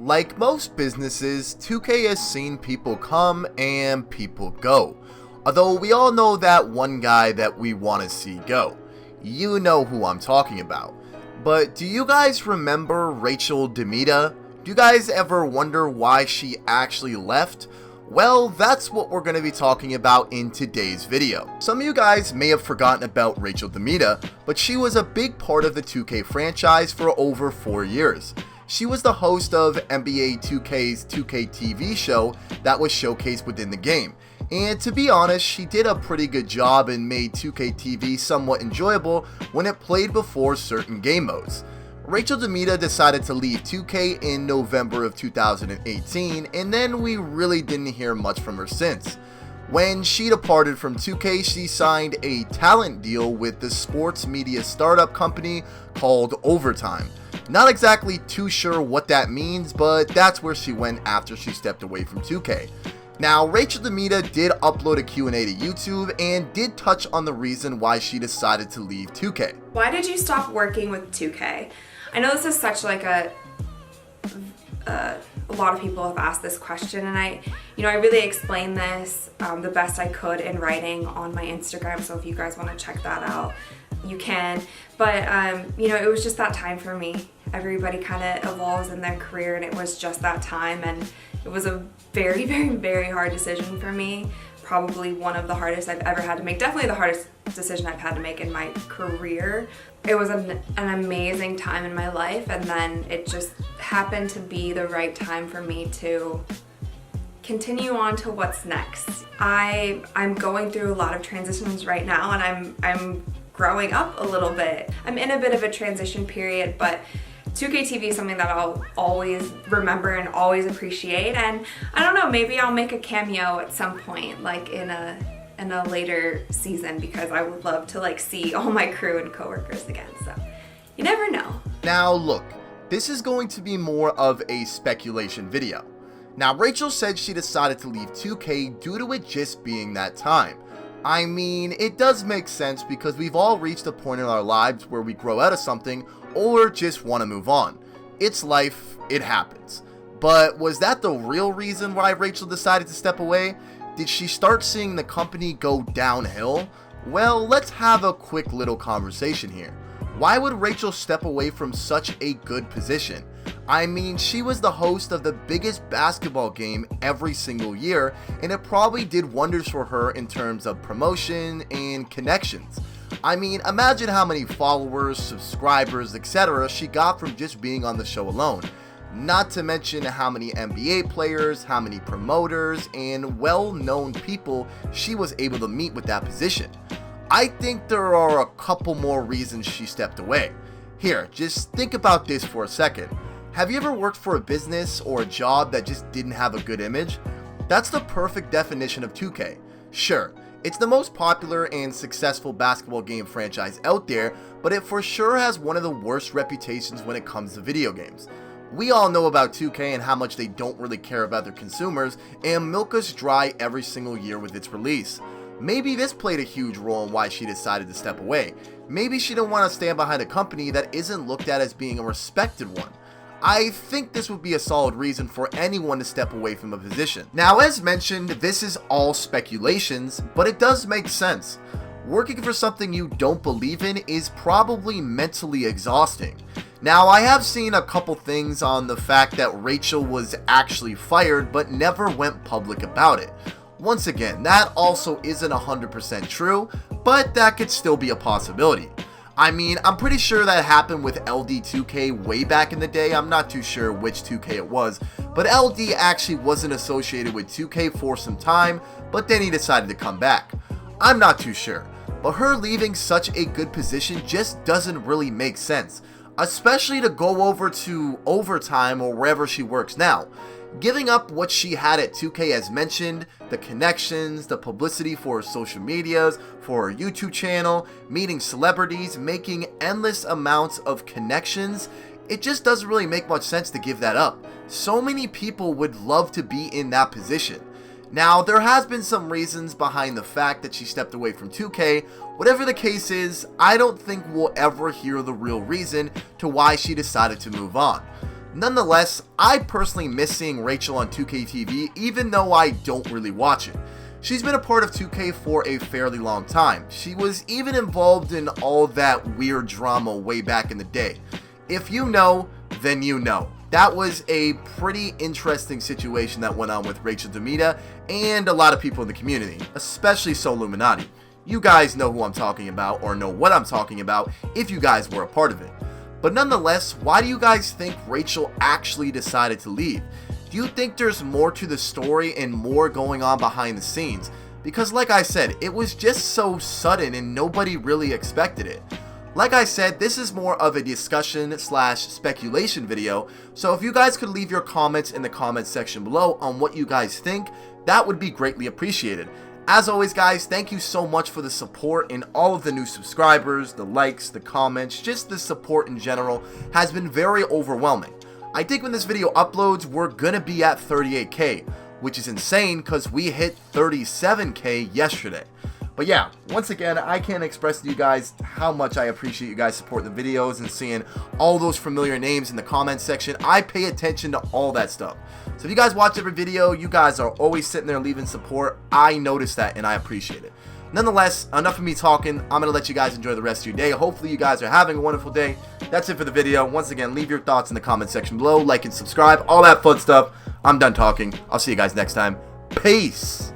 Like most businesses, 2K has seen people come and people go. Although we all know that one guy that we want to see go. You know who I'm talking about. But do you guys remember Rachel DeMita? Do you guys ever wonder why she actually left? Well, that's what we're going to be talking about in today's video. Some of you guys may have forgotten about Rachel DeMita, but she was a big part of the 2K franchise for over 4 years. She was the host of NBA 2K's 2K TV show that was showcased within the game. And to be honest, she did a pretty good job and made 2K TV somewhat enjoyable when it played before certain game modes. Rachel DeMita decided to leave 2K in November of 2018, and then we really didn't hear much from her since. When she departed from 2K, she signed a talent deal with the sports media startup company called Overtime. Not exactly too sure what that means, but that's where she went after she stepped away from 2K. Now, Rachel DeMita did upload a Q&A to YouTube and did touch on the reason why she decided to leave 2K. Why did you stop working with 2K? I know this is such like a lot of people have asked this question, and I really explained this the best I could in writing on my Instagram, so if you guys want to check that out, you can. But it was just that time for me. Everybody kind of evolves in their career, and it was just that time, and it was a very, very, very hard decision for me. Probably one of the hardest I've ever had to make. Definitely the hardest decision I've had to make in my career. It was an amazing time in my life, and then it just happened to be the right time for me to continue on to what's next. I'm going through a lot of transitions right now, and I'm growing up a little bit. I'm in a bit of a transition period, but 2K TV is something that I'll always remember and always appreciate, and I don't know, maybe I'll make a cameo at some point, like in a later season, because I would love to see all my crew and coworkers again, so you never know. Now look, this is going to be more of a speculation video. Now Rachel said she decided to leave 2K due to it just being that time. I mean, it does make sense because we've all reached a point in our lives where we grow out of something or just want to move on. It's life, it happens. But was that the real reason why Rachel decided to step away? Did she start seeing the company go downhill? Well, let's have a quick little conversation here. Why would Rachel step away from such a good position? I mean, she was the host of the biggest basketball game every single year, and it probably did wonders for her in terms of promotion and connections. I mean, imagine how many followers, subscribers, etc. she got from just being on the show alone. Not to mention how many NBA players, how many promoters, and well-known people she was able to meet with that position. I think there are a couple more reasons she stepped away. Here, just think about this for a second. Have you ever worked for a business or a job that just didn't have a good image? That's the perfect definition of 2K. Sure, it's the most popular and successful basketball game franchise out there, but it for sure has one of the worst reputations when it comes to video games. We all know about 2K and how much they don't really care about their consumers and milk us dry every single year with its release. Maybe this played a huge role in why she decided to step away. Maybe she didn't want to stand behind a company that isn't looked at as being a respected one. I think this would be a solid reason for anyone to step away from a position. Now, as mentioned, this is all speculations, but it does make sense. Working for something you don't believe in is probably mentally exhausting. Now, I have seen a couple things on the fact that Rachel was actually fired but never went public about it. Once again, that also isn't 100% true, but that could still be a possibility. I mean, I'm pretty sure that happened with LD2K way back in the day. I'm not too sure which 2K it was, but LD actually wasn't associated with 2K for some time, but then he decided to come back. I'm not too sure, but her leaving such a good position just doesn't really make sense, especially to go over to Overtime or wherever she works now. Giving up what she had at 2K as mentioned, the connections, the publicity for her social medias, for her YouTube channel, meeting celebrities, making endless amounts of connections, it just doesn't really make much sense to give that up. So many people would love to be in that position. Now, there has been some reasons behind the fact that she stepped away from 2K. Whatever the case is, I don't think we'll ever hear the real reason to why she decided to move on. Nonetheless, I personally miss seeing Rachel on 2K TV, even though I don't really watch it. She's been a part of 2K for a fairly long time. She was even involved in all that weird drama way back in the day. If you know, then you know. That was a pretty interesting situation that went on with Rachel DeMita and a lot of people in the community, especially Soluminati. You guys know who I'm talking about, or know what I'm talking about if you guys were a part of it. But nonetheless, why do you guys think Rachel actually decided to leave? Do you think there's more to the story and more going on behind the scenes? Because like I said, it was just so sudden and nobody really expected it. Like I said, this is more of a discussion / speculation video, so if you guys could leave your comments in the comments section below on what you guys think, that would be greatly appreciated. As always guys, thank you so much for the support and all of the new subscribers, the likes, the comments, just the support in general has been very overwhelming. I think when this video uploads, we're gonna be at 38k, which is insane because we hit 37k yesterday. But yeah, once again, I can't express to you guys how much I appreciate you guys supporting the videos and seeing all those familiar names in the comments section. I pay attention to all that stuff. So if you guys watch every video, you guys are always sitting there leaving support. I notice that and I appreciate it. Nonetheless, enough of me talking. I'm going to let you guys enjoy the rest of your day. Hopefully you guys are having a wonderful day. That's it for the video. Once again, leave your thoughts in the comment section below. Like and subscribe. All that fun stuff. I'm done talking. I'll see you guys next time. Peace.